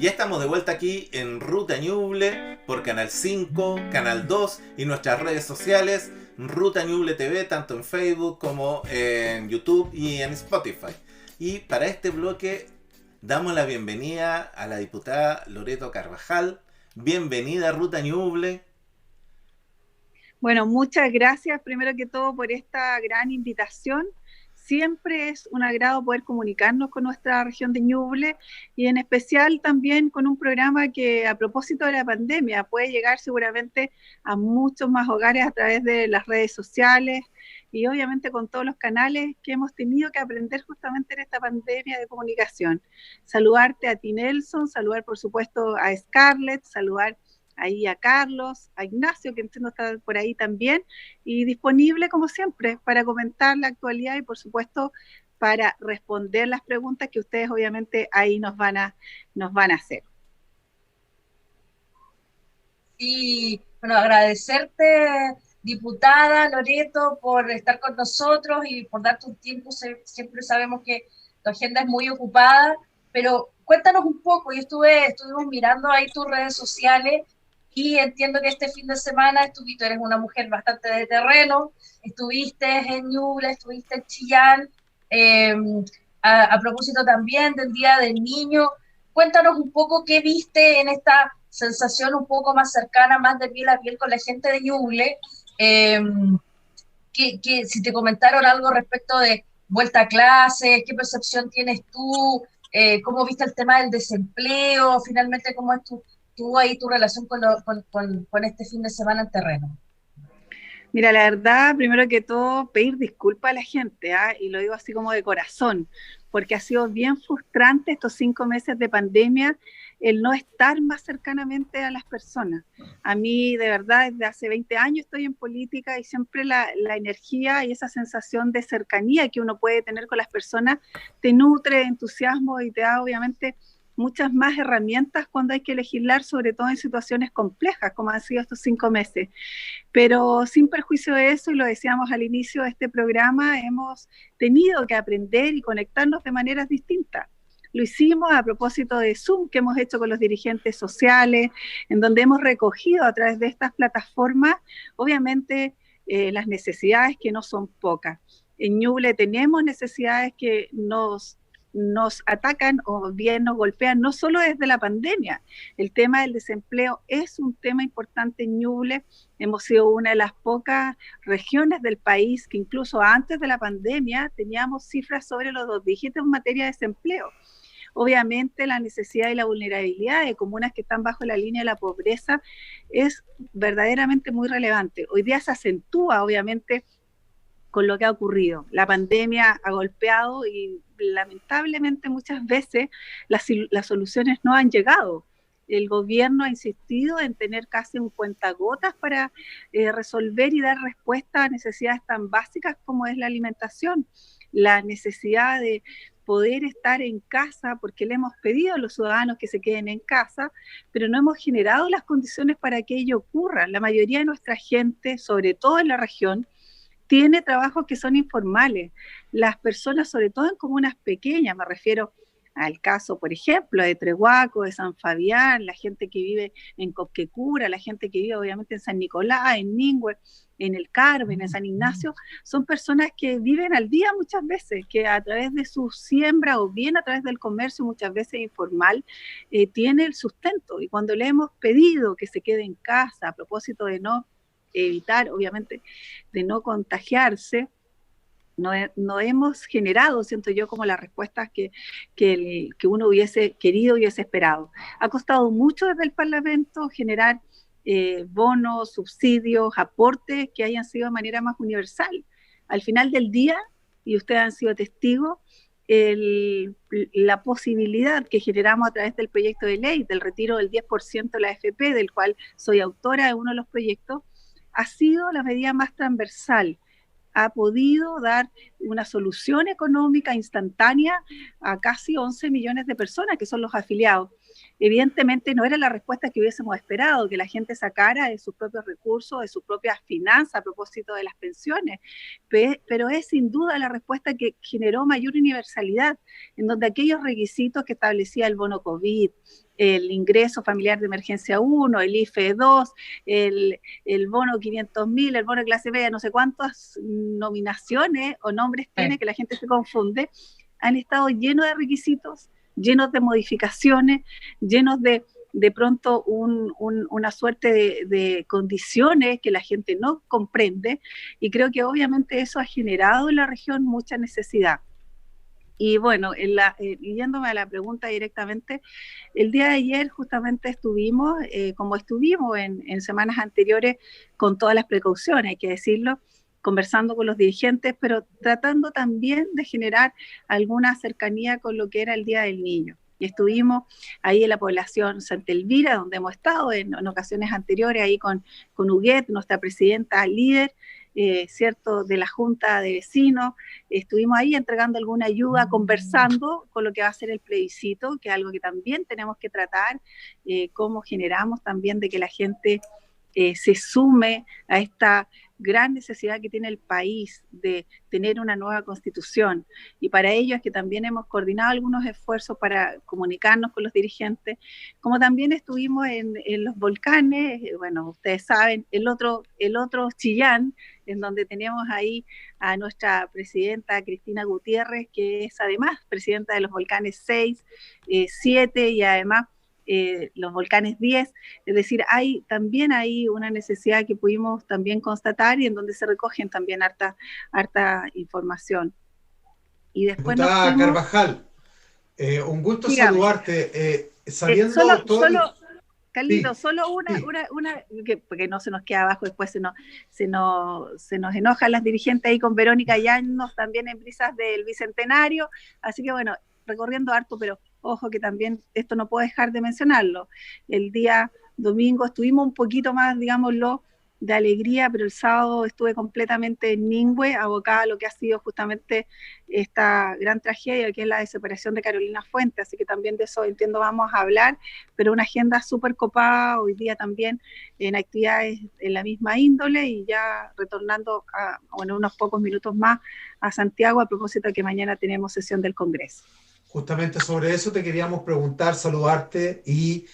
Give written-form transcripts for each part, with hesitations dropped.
ya estamos de vuelta aquí en Ruta Ñuble por Canal 5, Canal 2 y nuestras redes sociales, Ruta Ñuble TV, tanto en Facebook como en YouTube y en Spotify. Y para este bloque damos la bienvenida a la diputada Loreto Carvajal. Bienvenida a Ruta Ñuble. Bueno, muchas gracias primero que todo por esta gran invitación. Siempre es un agrado poder comunicarnos con nuestra región de Ñuble y en especial también con un programa que a propósito de la pandemia puede llegar seguramente a muchos más hogares a través de las redes sociales y obviamente con todos los canales que hemos tenido que aprender justamente en esta pandemia de comunicación. Saludarte a ti, Nelson, saludar por supuesto a Scarlett, saludar ahí a Carlos, a Ignacio, que entiendo está por ahí también, y disponible como siempre para comentar la actualidad y por supuesto para responder las preguntas que ustedes obviamente ahí nos van a hacer. Y bueno, agradecerte, diputada Loreto, por estar con nosotros y por dar tu tiempo. Siempre sabemos que tu agenda es muy ocupada, pero cuéntanos un poco. Estuvimos mirando ahí tus redes sociales y entiendo que este fin de semana tú eres una mujer bastante de terreno, estuviste en Ñuble, estuviste en Chillán, eh, a propósito también del Día del Niño. Cuéntanos un poco qué viste en esta sensación un poco más cercana, más de piel a piel con la gente de Ñuble, si te comentaron algo respecto de vuelta a clases, qué percepción tienes tú, cómo viste el tema del desempleo, finalmente cómo es tu relación con este fin de semana en terreno. Mira, la verdad, primero que todo, pedir disculpas a la gente, ¿eh? Y lo digo así como de corazón, porque ha sido bien frustrante estos 5 meses de pandemia el no estar más cercanamente a las personas. A mí, de verdad, desde hace 20 años estoy en política y siempre la energía y esa sensación de cercanía que uno puede tener con las personas te nutre de entusiasmo y te da, obviamente, muchas más herramientas cuando hay que legislar, sobre todo en situaciones complejas, como han sido estos 5 meses. Pero sin perjuicio de eso, y lo decíamos al inicio de este programa, hemos tenido que aprender y conectarnos de maneras distintas. Lo hicimos a propósito de Zoom que hemos hecho con los dirigentes sociales, en donde hemos recogido a través de estas plataformas, obviamente, las necesidades que no son pocas. En Ñuble tenemos necesidades que nos atacan o bien nos golpean, no solo desde la pandemia. El tema del desempleo es un tema importante en Ñuble. Hemos sido una de las pocas regiones del país que incluso antes de la pandemia teníamos cifras sobre los 2 dígitos en materia de desempleo. Obviamente la necesidad y la vulnerabilidad de comunas que están bajo la línea de la pobreza es verdaderamente muy relevante. Hoy día se acentúa, obviamente, con lo que ha ocurrido. La pandemia ha golpeado y lamentablemente muchas veces las soluciones no han llegado. El gobierno ha insistido en tener casi un cuentagotas para resolver y dar respuesta a necesidades tan básicas como es la alimentación, la necesidad de poder estar en casa, porque le hemos pedido a los ciudadanos que se queden en casa, pero no hemos generado las condiciones para que ello ocurra. La mayoría de nuestra gente, sobre todo en la región, tiene trabajos que son informales. Las personas, sobre todo en comunas pequeñas, me refiero al caso, por ejemplo, de Trehuaco, de San Fabián, la gente que vive en Copquecura, la gente que vive obviamente en San Nicolás, en Ningüe, en el Carmen, en San Ignacio, son personas que viven al día muchas veces, que a través de su siembra o bien a través del comercio muchas veces informal, tiene el sustento. Y cuando le hemos pedido que se quede en casa a propósito de no evitar, obviamente, de no contagiarse, no hemos generado, siento yo, como las respuestas que uno hubiese querido y hubiese esperado. Ha costado mucho desde el Parlamento generar bonos, subsidios, aportes que hayan sido de manera más universal. Al final del día, y ustedes han sido testigos, la posibilidad que generamos a través del proyecto de ley del retiro del 10% de la AFP, del cual soy autora de uno de los proyectos, ha sido la medida más transversal, ha podido dar una solución económica instantánea a casi 11 millones de personas que son los afiliados. evidentemente no era la respuesta que hubiésemos esperado, que la gente sacara de sus propios recursos, de sus propias finanzas a propósito de las pensiones, pero es sin duda la respuesta que generó mayor universalidad, en donde aquellos requisitos que establecía el bono COVID, el ingreso familiar de emergencia 1, el IFE 2, el bono 500.000, el bono de clase media, no sé cuántas nominaciones o nombres tiene, que la gente se confunde, han estado llenos de requisitos, llenos de modificaciones, llenos de pronto una suerte de condiciones que la gente no comprende, y creo que obviamente eso ha generado en la región mucha necesidad. Y bueno, yéndome a la pregunta directamente, el día de ayer justamente estuvimos, como estuvimos en semanas anteriores, con todas las precauciones, hay que decirlo, conversando con los dirigentes, pero tratando también de generar alguna cercanía con lo que era el Día del Niño. Y estuvimos ahí en la población Santa Elvira, donde hemos estado en ocasiones anteriores, ahí con Huguet, nuestra presidenta líder, ¿cierto?, de la Junta de Vecinos. Estuvimos ahí entregando alguna ayuda, conversando con lo que va a ser el plebiscito, que es algo que también tenemos que tratar, cómo generamos también de que la gente se sume a esta gran necesidad que tiene el país de tener una nueva constitución, y para ello es que también hemos coordinado algunos esfuerzos para comunicarnos con los dirigentes, como también estuvimos en los volcanes, bueno, ustedes saben, el otro Chillán, en donde tenemos ahí a nuestra presidenta Cristina Gutiérrez, que es además presidenta de los volcanes 6, 7 y además los volcanes 10, es decir, también hay una necesidad que pudimos también constatar y en donde se recogen también harta información. Y después diputada Carvajal, un gusto saludarte. Sabiendo Carlito, sí, solo una porque no se nos queda abajo, después se nos enojan las dirigentes ahí con Verónica Llanos, también en Brisas del Bicentenario, así que bueno, recorriendo harto, pero ojo que también esto no puedo dejar de mencionarlo. El día domingo estuvimos un poquito más, digámoslo, de alegría, pero el sábado estuve completamente en Ningüe, abocada a lo que ha sido justamente esta gran tragedia, que es la desaparición de Carolina Fuentes, así que también de eso entiendo vamos a hablar, pero una agenda súper copada, hoy día también en actividades en la misma índole, y ya retornando unos pocos minutos más a Santiago, a propósito de que mañana tenemos sesión del Congreso. Justamente sobre eso te queríamos preguntar, saludarte y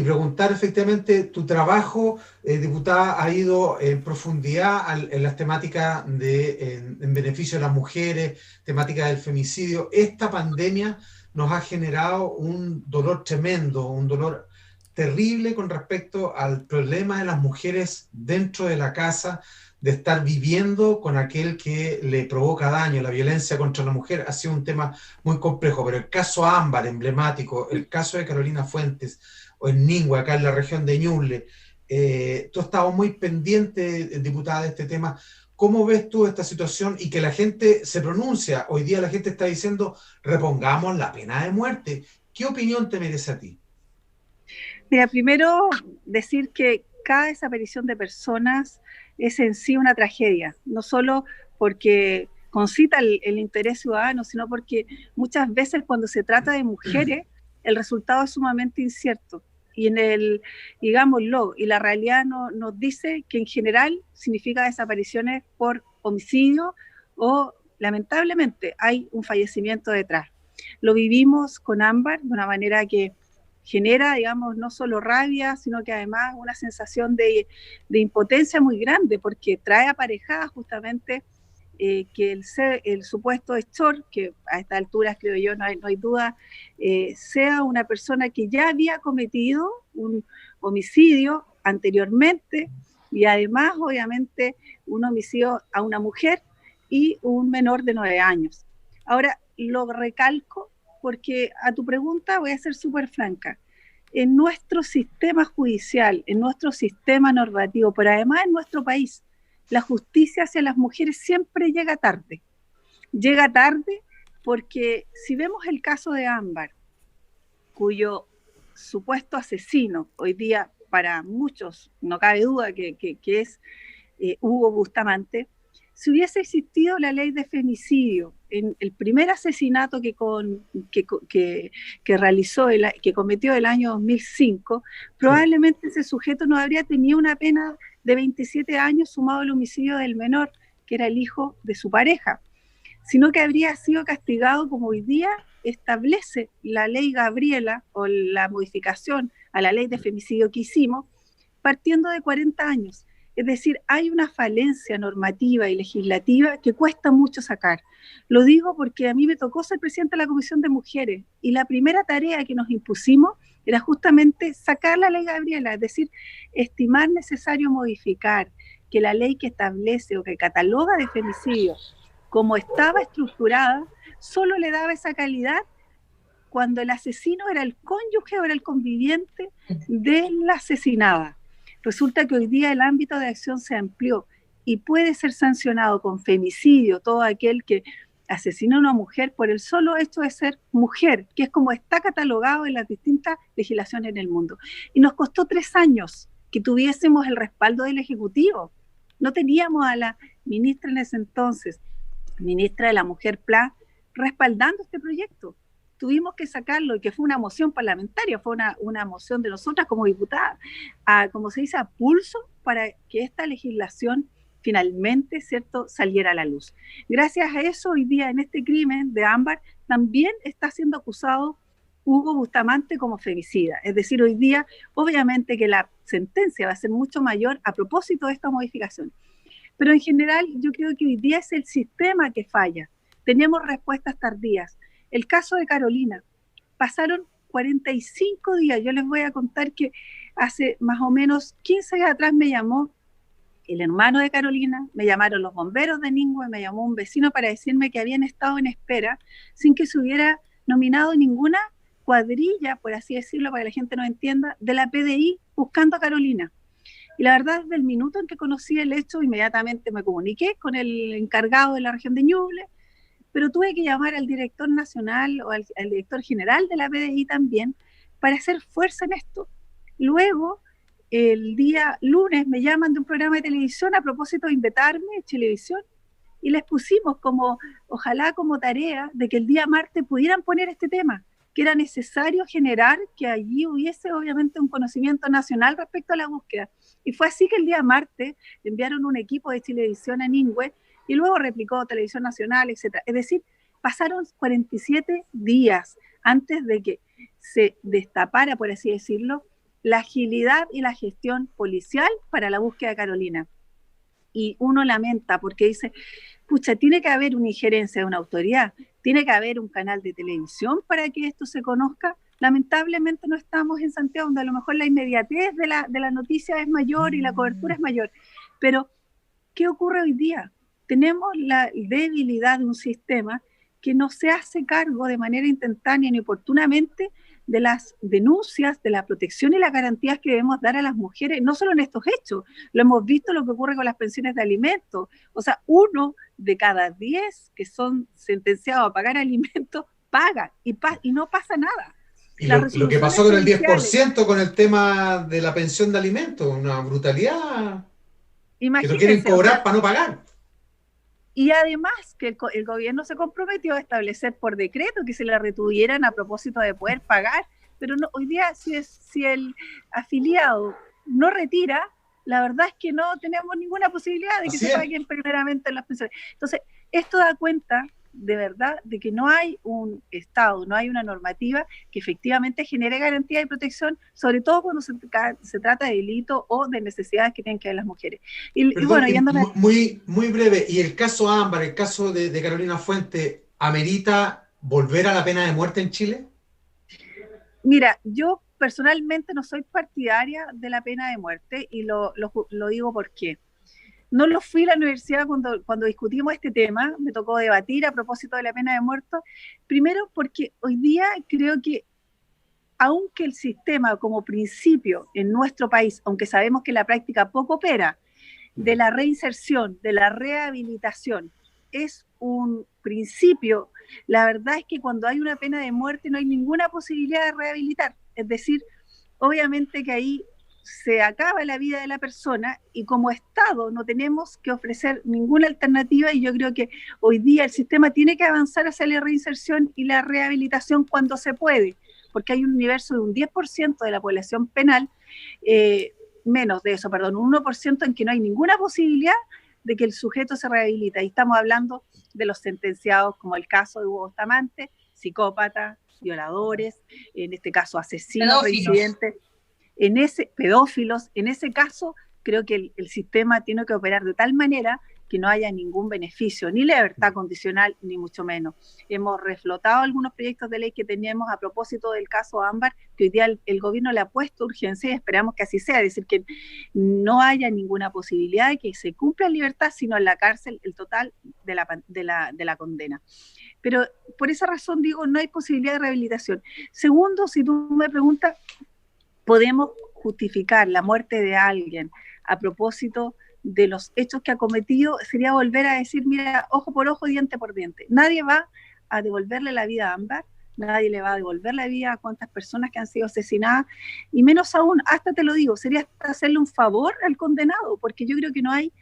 preguntar efectivamente tu trabajo, diputada, ha ido en profundidad en las temáticas en beneficio de las mujeres, temática del femicidio. Esta pandemia nos ha generado un dolor tremendo, un dolor terrible con respecto al problema de las mujeres dentro de la casa, de estar viviendo con aquel que le provoca daño. La violencia contra la mujer ha sido un tema muy complejo, pero el caso Ámbar, emblemático, el caso de Carolina Fuentes, o en Ningüe, acá en la región de Ñuble, tú estabas muy pendiente, diputada, de este tema. ¿Cómo ves tú esta situación y que la gente se pronuncia? Hoy día la gente está diciendo, repongamos la pena de muerte. ¿Qué opinión te merece a ti? Mira, primero decir que cada desaparición de personas es en sí una tragedia, no solo porque concita el interés ciudadano, sino porque muchas veces cuando se trata de mujeres, el resultado es sumamente incierto. Y digámoslo, y la realidad nos dice que en general significa desapariciones por homicidio o lamentablemente hay un fallecimiento detrás. Lo vivimos con Ámbar de una manera que genera, digamos, no solo rabia, sino que además una sensación de impotencia muy grande, porque trae aparejada justamente que el supuesto hechor, que a esta altura creo yo no hay duda, sea una persona que ya había cometido un homicidio anteriormente y además obviamente un homicidio a una mujer y un menor de 9 años. Ahora, lo recalco porque a tu pregunta voy a ser súper franca. En nuestro sistema judicial, en nuestro sistema normativo, pero además en nuestro país, la justicia hacia las mujeres siempre llega tarde. Llega tarde porque si vemos el caso de Ámbar, cuyo supuesto asesino, hoy día para muchos no cabe duda que es Hugo Bustamante, si hubiese existido la ley de femicidio, en el primer asesinato que realizó, que cometió el año 2005, probablemente ese sujeto no habría tenido una pena de 27 años sumado al homicidio del menor, que era el hijo de su pareja, sino que habría sido castigado como hoy día establece la ley Gabriela o la modificación a la ley de femicidio que hicimos, partiendo de 40 años. Es decir, hay una falencia normativa y legislativa que cuesta mucho sacar. Lo digo porque a mí me tocó ser presidenta de la Comisión de Mujeres y la primera tarea que nos impusimos era justamente sacar la ley Gabriela, es decir, estimar necesario modificar que la ley que establece o que cataloga de femicidio, como estaba estructurada, solo le daba esa calidad cuando el asesino era el cónyuge o era el conviviente de la asesinada. Resulta que hoy día el ámbito de acción se amplió y puede ser sancionado con femicidio todo aquel que asesina a una mujer por el solo hecho de ser mujer, que es como está catalogado en las distintas legislaciones en el mundo. Y nos costó 3 años que tuviésemos el respaldo del Ejecutivo. No teníamos a la ministra en ese entonces, ministra de la Mujer Pla, respaldando este proyecto. Tuvimos que sacarlo, y que fue una moción parlamentaria, fue una moción de nosotras como diputadas, como se dice, a pulso, para que esta legislación finalmente, ¿cierto?, saliera a la luz. Gracias a eso, hoy día en este crimen de Ámbar, también está siendo acusado Hugo Bustamante como femicida. Es decir, hoy día, obviamente que la sentencia va a ser mucho mayor a propósito de esta modificación. Pero en general, yo creo que hoy día es el sistema que falla. Tenemos respuestas tardías. El caso de Carolina, pasaron 45 días, yo les voy a contar que hace más o menos 15 días atrás me llamó el hermano de Carolina, me llamaron los bomberos de Ningüe, me llamó un vecino para decirme que habían estado en espera sin que se hubiera nominado ninguna cuadrilla, por así decirlo, para que la gente no entienda, de la PDI buscando a Carolina. Y la verdad, desde el minuto en que conocí el hecho, inmediatamente me comuniqué con el encargado de la región de Ñuble, pero tuve que llamar al director nacional o al director general de la PDI también para hacer fuerza en esto. Luego, el día lunes me llaman de un programa de televisión a propósito de invitarme a Chilevisión y les pusimos como, ojalá como tarea, de que el día martes pudieran poner este tema, que era necesario generar que allí hubiese obviamente un conocimiento nacional respecto a la búsqueda. Y fue así que el día martes enviaron un equipo de Chilevisión a Ningüe y luego replicó Televisión Nacional, etc. Es decir, pasaron 47 días antes de que se destapara, por así decirlo, la agilidad y la gestión policial para la búsqueda de Carolina. Y uno lamenta porque dice, pucha, tiene que haber una injerencia de una autoridad, tiene que haber un canal de televisión para que esto se conozca. Lamentablemente no estamos en Santiago, donde a lo mejor la inmediatez de la noticia es mayor y la cobertura es mayor. Pero, ¿qué ocurre hoy día? Tenemos la debilidad de un sistema que no se hace cargo de manera instantánea ni oportunamente de las denuncias, de la protección y las garantías que debemos dar a las mujeres, no solo en estos hechos, lo hemos visto lo que ocurre con las pensiones de alimentos, o sea, 1 de cada 10 que son sentenciados a pagar alimentos, paga y no pasa nada. Y lo que pasó con el 10% con el tema de la pensión de alimentos, una brutalidad. Imagínense, que lo quieren cobrar para no pagar. Y además que el gobierno se comprometió a establecer por decreto que se le retuvieran a propósito de poder pagar, pero no, hoy día si el afiliado no retira, la verdad es que no tenemos ninguna posibilidad de que se paguen primeramente las pensiones. Entonces, esto da cuenta de verdad de que no hay un Estado, no hay una normativa que efectivamente genere garantía y protección, sobre todo cuando se trata de delito o de necesidades que tienen que ver las mujeres. Perdón, y bueno, yéndome... muy breve, ¿y el caso Ámbar, el caso de Carolina Fuente, amerita volver a la pena de muerte en Chile? Mira, yo personalmente no soy partidaria de la pena de muerte y lo digo porque no lo fui a la universidad cuando discutimos este tema, me tocó debatir a propósito de la pena de muerte, primero porque hoy día creo que aunque el sistema como principio en nuestro país, aunque sabemos que en la práctica poco opera, de la reinserción, de la rehabilitación, es un principio, la verdad es que cuando hay una pena de muerte no hay ninguna posibilidad de rehabilitar, es decir, obviamente que ahí se acaba la vida de la persona y como Estado no tenemos que ofrecer ninguna alternativa y yo creo que hoy día el sistema tiene que avanzar hacia la reinserción y la rehabilitación cuando se puede, porque hay un universo de un 10% de la población penal, menos de eso, perdón, un 1% en que no hay ninguna posibilidad de que el sujeto se rehabilita. Y estamos hablando de los sentenciados, como el caso de Hugo Bustamante, psicópatas, violadores, en este caso asesinos, reincidentes, pedófilos. En ese caso, creo que el sistema tiene que operar de tal manera que no haya ningún beneficio, ni libertad condicional, ni mucho menos. Hemos reflotado algunos proyectos de ley que teníamos a propósito del caso Ámbar, que hoy día el gobierno le ha puesto urgencia y esperamos que así sea, es decir, que no haya ninguna posibilidad de que se cumpla en libertad, sino en la cárcel el total de la condena. Pero por esa razón digo, no hay posibilidad de rehabilitación. Segundo, si tú me preguntas, ¿podemos justificar la muerte de alguien a propósito de los hechos que ha cometido? Sería volver a decir, mira, ojo por ojo, diente por diente. Nadie va a devolverle la vida a Ámbar, nadie le va a devolver la vida a cuantas personas que han sido asesinadas, y menos aún, hasta te lo digo, sería hasta hacerle un favor al condenado, porque yo creo que no hay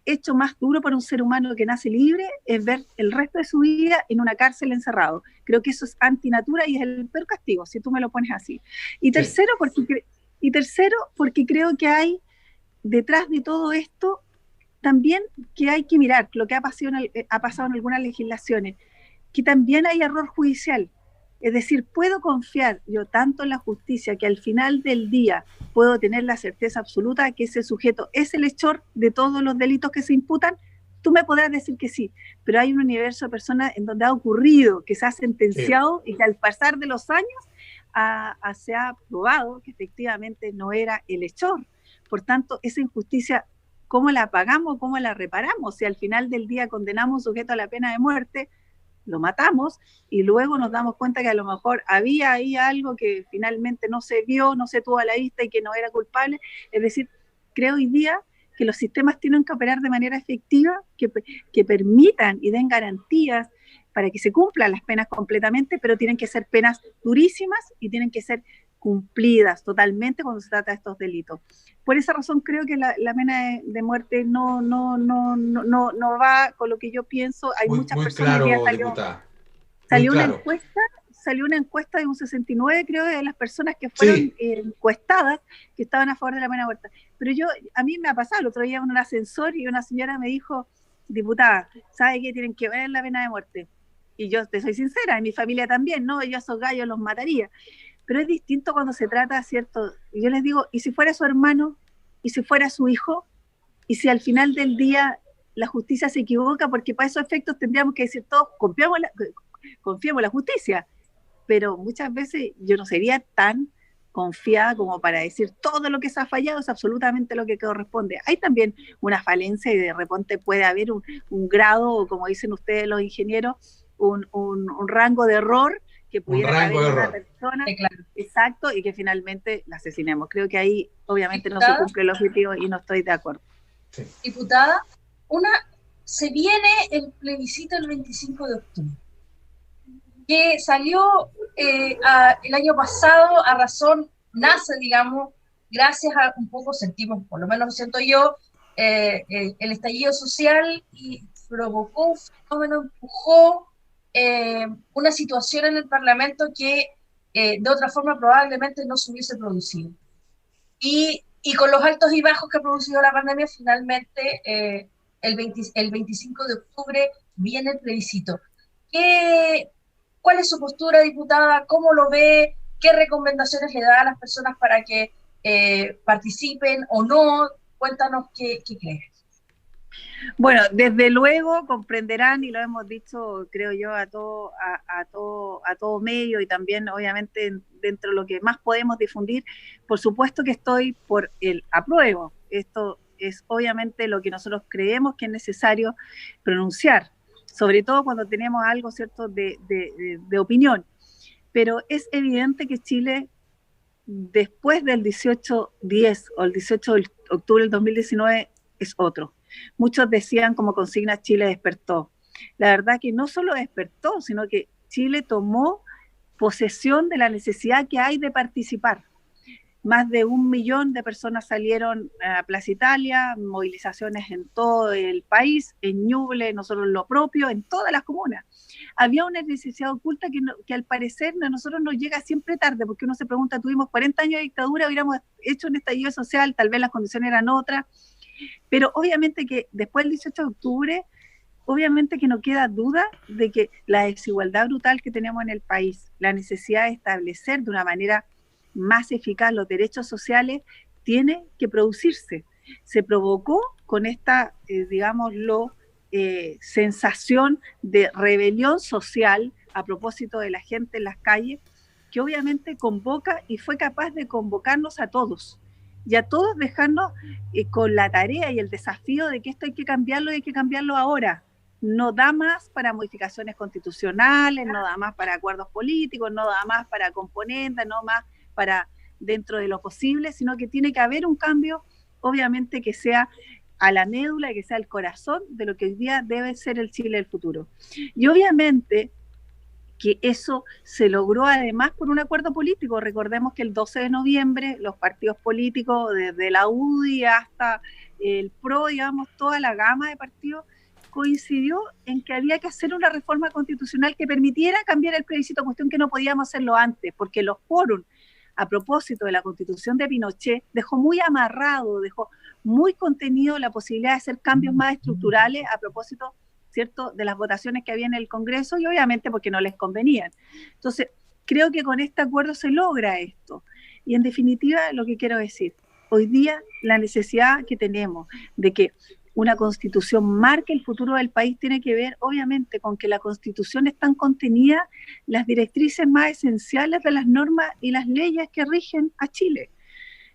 hecho más duro para un ser humano que nace libre, es ver el resto de su vida en una cárcel encerrado. Creo que eso es antinatura y es el peor castigo, si tú me lo pones así. Y tercero, porque creo que hay detrás de todo esto también que hay que mirar lo que ha pasado en algunas legislaciones, que también hay error judicial. Es decir, puedo confiar yo tanto en la justicia que al final del día puedo tener la certeza absoluta de que ese sujeto es el hechor de todos los delitos que se imputan. Tú me podrás decir que sí, pero hay un universo de personas en donde ha ocurrido, que se ha sentenciado y que al pasar de los años se ha probado que efectivamente no era el hechor. Por tanto, esa injusticia, ¿cómo la pagamos? ¿Cómo la reparamos? Si al final del día condenamos a un sujeto a la pena de muerte, lo matamos y luego nos damos cuenta que a lo mejor había ahí algo que finalmente no se vio, no se tuvo a la vista y que no era culpable. Es decir, creo hoy día que los sistemas tienen que operar de manera efectiva, que permitan y den garantías para que se cumplan las penas completamente, pero tienen que ser penas durísimas y tienen que ser cumplidas totalmente cuando se trata de estos delitos. Por esa razón creo que la pena de muerte no va con lo que yo pienso. Hay muchas personas claro, que salió una encuesta de un 69, creo, de las personas que fueron encuestadas que estaban a favor de la pena de muerte. Pero a mí me ha pasado el otro día en un ascensor y una señora me dijo, diputada, ¿sabe qué? Tienen que ver la pena de muerte. Y yo te soy sincera, en mi familia también, ¿no? Yo a esos gallos los mataría. Pero es distinto cuando se trata, ¿cierto? Y yo les digo, ¿y si fuera su hermano? ¿Y si fuera su hijo? ¿Y si al final del día la justicia se equivoca? Porque para esos efectos tendríamos que decir todos, confiemos en la justicia. Pero muchas veces yo no sería tan confiada como para decir todo lo que se ha fallado es absolutamente lo que corresponde. Hay también una falencia y de repente puede haber un grado, o como dicen ustedes los ingenieros, un rango de error que pudiera caber en una persona, claro. Exacto, y que finalmente la asesinemos. Creo que ahí obviamente ¿Diputada? No se cumple el objetivo y no estoy de acuerdo. Sí. Diputada, se viene el plebiscito el 25 de octubre, que salió el año pasado nace, digamos, gracias a un poco, sentimos, por lo menos lo siento yo, el estallido social y provocó un fenómeno, empujó una situación en el Parlamento que de otra forma probablemente no se hubiese producido. Y con los altos y bajos que ha producido la pandemia, finalmente el 25 de octubre viene el plebiscito. ¿Cuál es su postura, diputada? ¿Cómo lo ve? ¿Qué recomendaciones le da a las personas para que participen o no? Cuéntanos qué crees. Bueno, desde luego comprenderán, y lo hemos dicho, creo yo, a todo medio y también, obviamente, dentro de lo que más podemos difundir, por supuesto que estoy por el apruebo. Esto es obviamente lo que nosotros creemos que es necesario pronunciar, sobre todo cuando tenemos algo, ¿cierto?, de opinión. Pero es evidente que Chile, después del 18-10 o el 18 de octubre del 2019, es otro. Muchos decían como consigna Chile despertó. La verdad que no solo despertó, sino que Chile tomó posesión de la necesidad que hay de participar. más de 1 millón de personas salieron a Plaza Italia, movilizaciones en todo el país, en Ñuble, nosotros lo propio, en todas las comunas. Había una necesidad oculta que al parecer a nosotros nos llega siempre tarde, porque uno se pregunta, tuvimos 40 años de dictadura, hubiéramos hecho un estallido social, tal vez las condiciones eran otras, pero obviamente que después del 18 de octubre, obviamente que no queda duda de que la desigualdad brutal que tenemos en el país, la necesidad de establecer de una manera más eficaz los derechos sociales, tiene que producirse. Se provocó con esta, digámoslo, sensación de rebelión social a propósito de la gente en las calles, que obviamente convoca y fue capaz de convocarnos a todos, y a todos dejarnos con la tarea y el desafío de que esto hay que cambiarlo y hay que cambiarlo ahora. No da más para modificaciones constitucionales, no da más para acuerdos políticos, no da más para componentes, no más para dentro de lo posible, sino que tiene que haber un cambio, obviamente que sea a la médula y que sea el corazón de lo que hoy día debe ser el Chile del futuro. Y obviamente que eso se logró además por un acuerdo político. Recordemos que el 12 de noviembre los partidos políticos, desde la UDI hasta el PRO, digamos, toda la gama de partidos, coincidió en que había que hacer una reforma constitucional que permitiera cambiar el plebiscito, cuestión que no podíamos hacerlo antes, porque los quórum, a propósito de la Constitución de Pinochet, dejó muy amarrado, dejó muy contenido la posibilidad de hacer cambios más estructurales a propósito, ¿cierto?, de las votaciones que había en el Congreso, y obviamente porque no les convenían. Entonces, creo que con este acuerdo se logra esto. Y en definitiva, lo que quiero decir, hoy día la necesidad que tenemos de que una constitución marque el futuro del país tiene que ver, obviamente, con que la constitución están contenidas las directrices más esenciales de las normas y las leyes que rigen a Chile.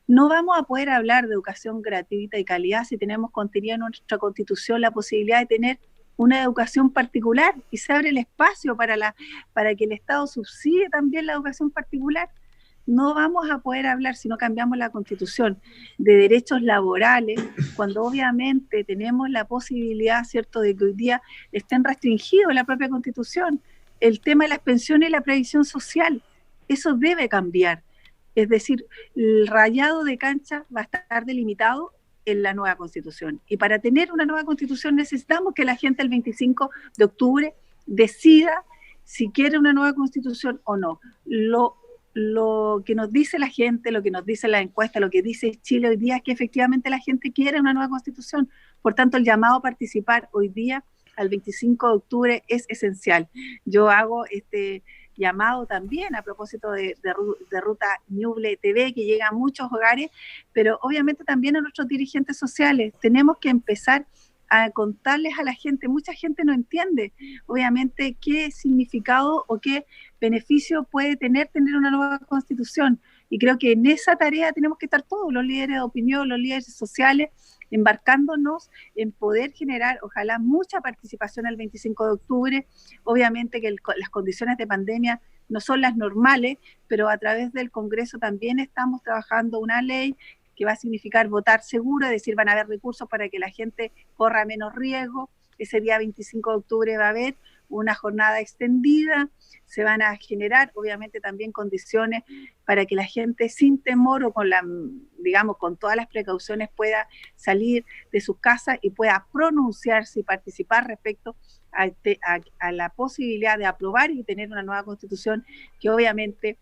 No vamos a poder hablar de educación gratuita y calidad si tenemos contenida en nuestra constitución la posibilidad de tener una educación particular y se abre el espacio para que el Estado subsidie también la educación particular. No vamos a poder hablar, si no cambiamos la Constitución, de derechos laborales, cuando obviamente tenemos la posibilidad, ¿cierto?, de que hoy día estén restringidos en la propia Constitución. El tema de las pensiones y la previsión social, eso debe cambiar. Es decir, el rayado de cancha va a estar delimitado en la nueva Constitución. Y para tener una nueva Constitución necesitamos que la gente el 25 de octubre decida si quiere una nueva Constitución o no. Lo que nos dice la gente, lo que nos dice la encuesta, lo que dice Chile hoy día es que efectivamente la gente quiere una nueva Constitución. Por tanto, el llamado a participar hoy día al 25 de octubre es esencial. Yo hago este llamado también a propósito de Ruta Ñuble TV, que llega a muchos hogares, pero obviamente también a nuestros dirigentes sociales. Tenemos que empezar a contarles a la gente, mucha gente no entiende, obviamente, qué significado o qué beneficio puede tener una nueva constitución. Y creo que en esa tarea tenemos que estar todos, los líderes de opinión, los líderes sociales, embarcándonos en poder generar, ojalá, mucha participación el 25 de octubre. Obviamente que las condiciones de pandemia no son las normales, pero a través del Congreso también estamos trabajando una ley que va a significar votar seguro, es decir, van a haber recursos para que la gente corra menos riesgo. Ese día 25 de octubre va a haber una jornada extendida, se van a generar obviamente también condiciones para que la gente sin temor o con todas las precauciones pueda salir de sus casas y pueda pronunciarse y participar respecto a la posibilidad de aprobar y tener una nueva constitución que obviamente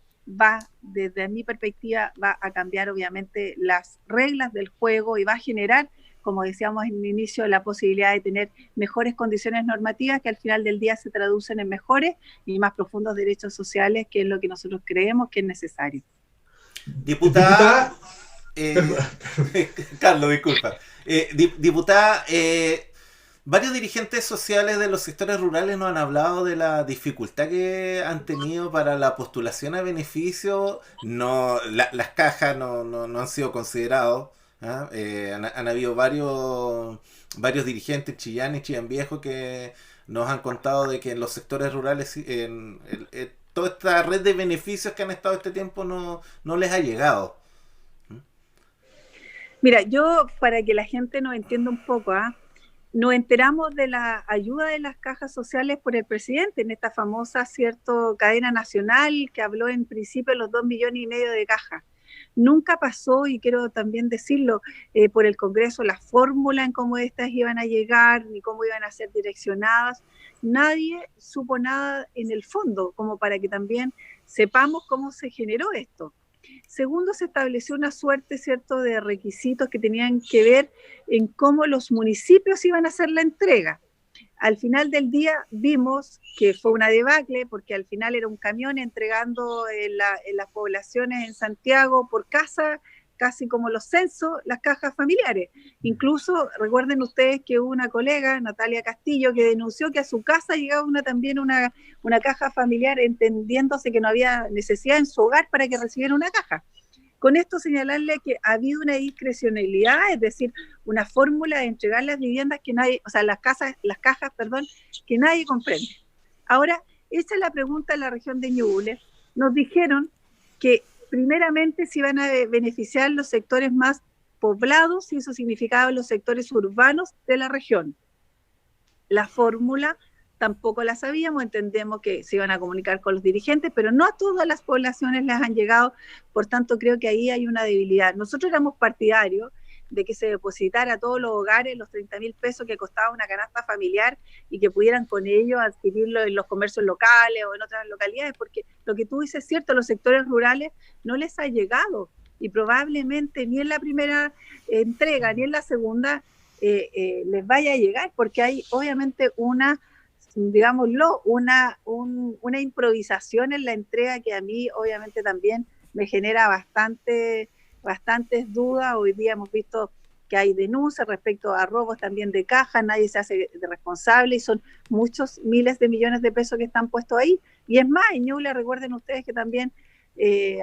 desde mi perspectiva, va a cambiar obviamente las reglas del juego y va a generar, como decíamos en el inicio, la posibilidad de tener mejores condiciones normativas que al final del día se traducen en mejores y más profundos derechos sociales, que es lo que nosotros creemos que es necesario. Diputada, Carlos, disculpa. Diputada, varios dirigentes sociales de los sectores rurales nos han hablado de la dificultad que han tenido para la postulación a beneficio. Las cajas no han sido considerados. Han habido varios dirigentes, Chillán y Chillán Viejo, que nos han contado de que en los sectores rurales toda esta red de beneficios que han estado este tiempo no les ha llegado. Mira, yo, para que la gente nos entienda un poco, nos enteramos de la ayuda de las cajas sociales por el presidente en esta famosa cadena nacional que habló en principio de los 2,5 millones de cajas. Nunca pasó, y quiero también decirlo, por el Congreso la fórmula en cómo estas iban a llegar, ni cómo iban a ser direccionadas. Nadie supo nada en el fondo, como para que también sepamos cómo se generó esto. Segundo, se estableció una suerte, ¿cierto?, de requisitos que tenían que ver en cómo los municipios iban a hacer la entrega. Al final del día vimos que fue una debacle, porque al final era un camión entregando en las poblaciones en Santiago por casa, casi como los censos, las cajas familiares. Incluso recuerden ustedes que hubo una colega, Natalia Castillo, que denunció que a su casa llegaba también una caja familiar, entendiéndose que no había necesidad en su hogar para que recibiera una caja. Con esto señalarle que ha habido una discrecionalidad, es decir, una fórmula de entregar las viviendas que nadie, o sea, las cajas, que nadie comprende. Ahora, esa es la pregunta en la región de Ñuble. Nos dijeron que primeramente se iban a beneficiar los sectores más poblados, y eso significaba los sectores urbanos de la región. La fórmula tampoco la sabíamos, entendemos que se iban a comunicar con los dirigentes, pero no a todas las poblaciones les han llegado, por tanto creo que ahí hay una debilidad. Nosotros éramos partidarios de que se depositara a todos los hogares los 30.000 pesos que costaba una canasta familiar y que pudieran con ello adquirirlo en los comercios locales o en otras localidades, porque lo que tú dices es cierto, a los sectores rurales no les ha llegado, y probablemente ni en la primera entrega ni en la segunda les vaya a llegar, porque hay obviamente digámoslo, una improvisación en la entrega que a mí obviamente también me genera bastantes dudas. Hoy día hemos visto que hay denuncias respecto a robos también de caja, nadie se hace responsable, y son muchos miles de millones de pesos que están puestos ahí. Y es más, en Ñuble, recuerden ustedes que también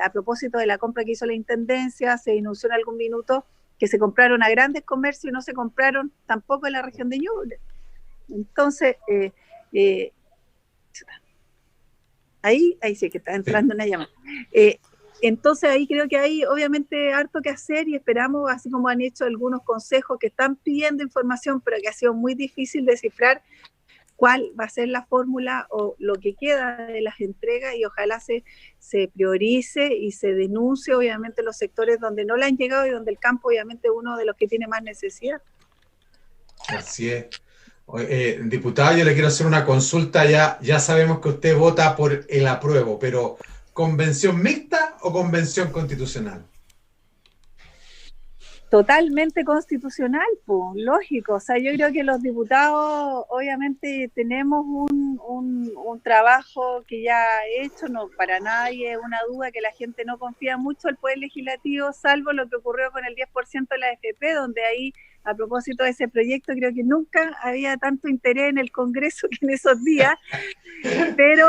a propósito de la compra que hizo la Intendencia, se denunció en algún minuto que se compraron a grandes comercios y no se compraron tampoco en la región de Ñuble. Entonces, ahí sí que está entrando una llamada. Entonces ahí creo que hay obviamente harto que hacer, y esperamos, así como han hecho algunos consejos que están pidiendo información, pero que ha sido muy difícil descifrar cuál va a ser la fórmula o lo que queda de las entregas, y ojalá se priorice y se denuncie obviamente los sectores donde no le han llegado y donde el campo obviamente es uno de los que tiene más necesidad. Así es. Diputada, yo le quiero hacer una consulta. Ya sabemos que usted vota por el apruebo, pero ¿convención mixta o convención constitucional? Totalmente constitucional, pues, lógico. O sea, yo creo que los diputados obviamente tenemos un trabajo que ya hecho, no para nadie es una duda que la gente no confía mucho al Poder Legislativo, salvo lo que ocurrió con el 10% de la AFP, donde ahí, a propósito de ese proyecto, creo que nunca había tanto interés en el Congreso que en esos días, pero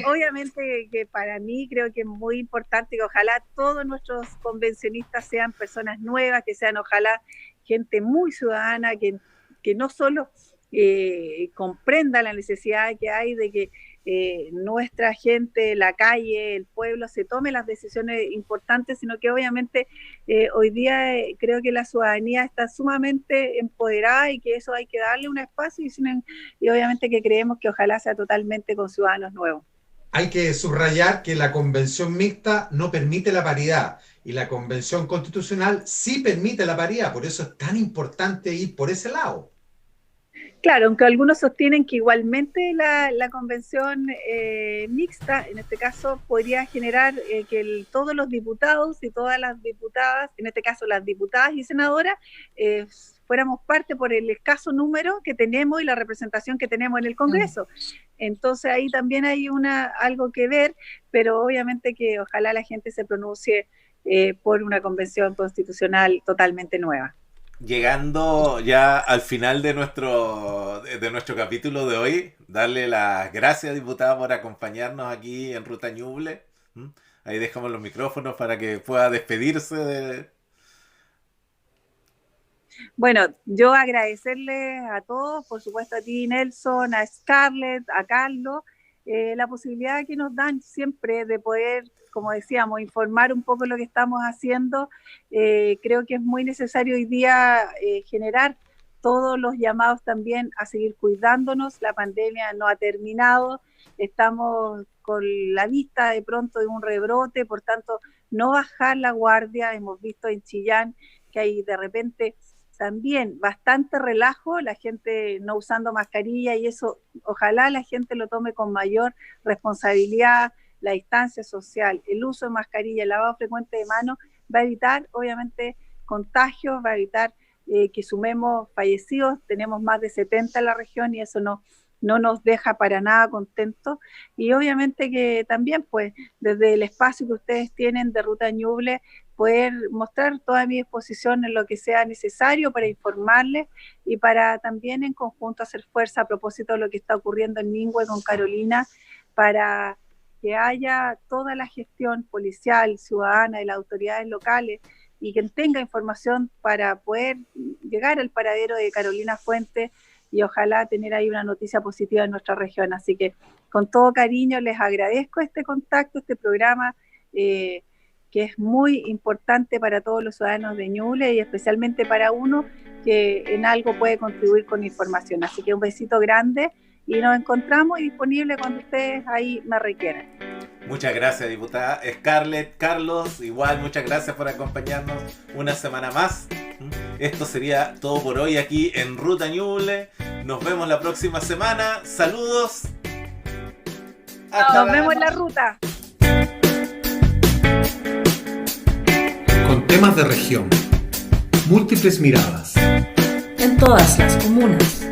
obviamente que para mí creo que es muy importante que ojalá todos nuestros convencionistas sean personas nuevas, que sean ojalá gente muy ciudadana, que no solo comprenda la necesidad que hay de que nuestra gente, la calle, el pueblo, se tome las decisiones importantes, sino que obviamente hoy día creo que la ciudadanía está sumamente empoderada, y que eso hay que darle un espacio, y obviamente que creemos que ojalá sea totalmente con ciudadanos nuevos. Hay que subrayar que la convención mixta no permite la paridad, y la convención constitucional sí permite la paridad, por eso es tan importante ir por ese lado. Claro, aunque algunos sostienen que igualmente la convención mixta, en este caso, podría generar que todos los diputados y todas las diputadas, en este caso las diputadas y senadoras, fuéramos parte por el escaso número que tenemos y la representación que tenemos en el Congreso. Entonces ahí también hay algo que ver, pero obviamente que ojalá la gente se pronuncie por una convención constitucional totalmente nueva. Llegando ya al final de nuestro capítulo de hoy, darle las gracias, diputada, por acompañarnos aquí en Ruta Ñuble. Ahí dejamos los micrófonos para que pueda despedirse. Bueno, yo agradecerles a todos, por supuesto a ti, Nelson, a Scarlett, a Carlos, la posibilidad que nos dan siempre de poder, como decíamos, informar un poco lo que estamos haciendo. Creo que es muy necesario hoy día generar todos los llamados también a seguir cuidándonos. La pandemia no ha terminado, estamos con la vista de pronto de un rebrote, por tanto, no bajar la guardia. Hemos visto en Chillán que hay de repente también bastante relajo, la gente no usando mascarilla, y eso ojalá la gente lo tome con mayor responsabilidad. La distancia social, el uso de mascarilla, el lavado frecuente de manos va a evitar obviamente contagios, va a evitar que sumemos fallecidos. Tenemos más de 70 en la región y eso no nos deja para nada contentos. Y obviamente que también pues desde el espacio que ustedes tienen de Ruta Ñuble, poder mostrar toda mi disposición en lo que sea necesario para informarles y para también en conjunto hacer fuerza a propósito de lo que está ocurriendo en Ningüe con Carolina, para que haya toda la gestión policial, ciudadana de las autoridades locales y quien tenga información para poder llegar al paradero de Carolina Fuentes y ojalá tener ahí una noticia positiva en nuestra región. Así que con todo cariño les agradezco este contacto, este programa que es muy importante para todos los ciudadanos de Ñuble y especialmente para uno que en algo puede contribuir con información. Así que un besito grande y nos encontramos disponibles cuando ustedes ahí me requieran. Muchas gracias, diputada Scarlett. Carlos, igual muchas gracias por acompañarnos una semana más. Esto sería todo por hoy aquí en Ruta Ñuble. Nos vemos la próxima semana. Saludos. Nos vemos en la ruta. Con temas de región, múltiples miradas en todas las comunas.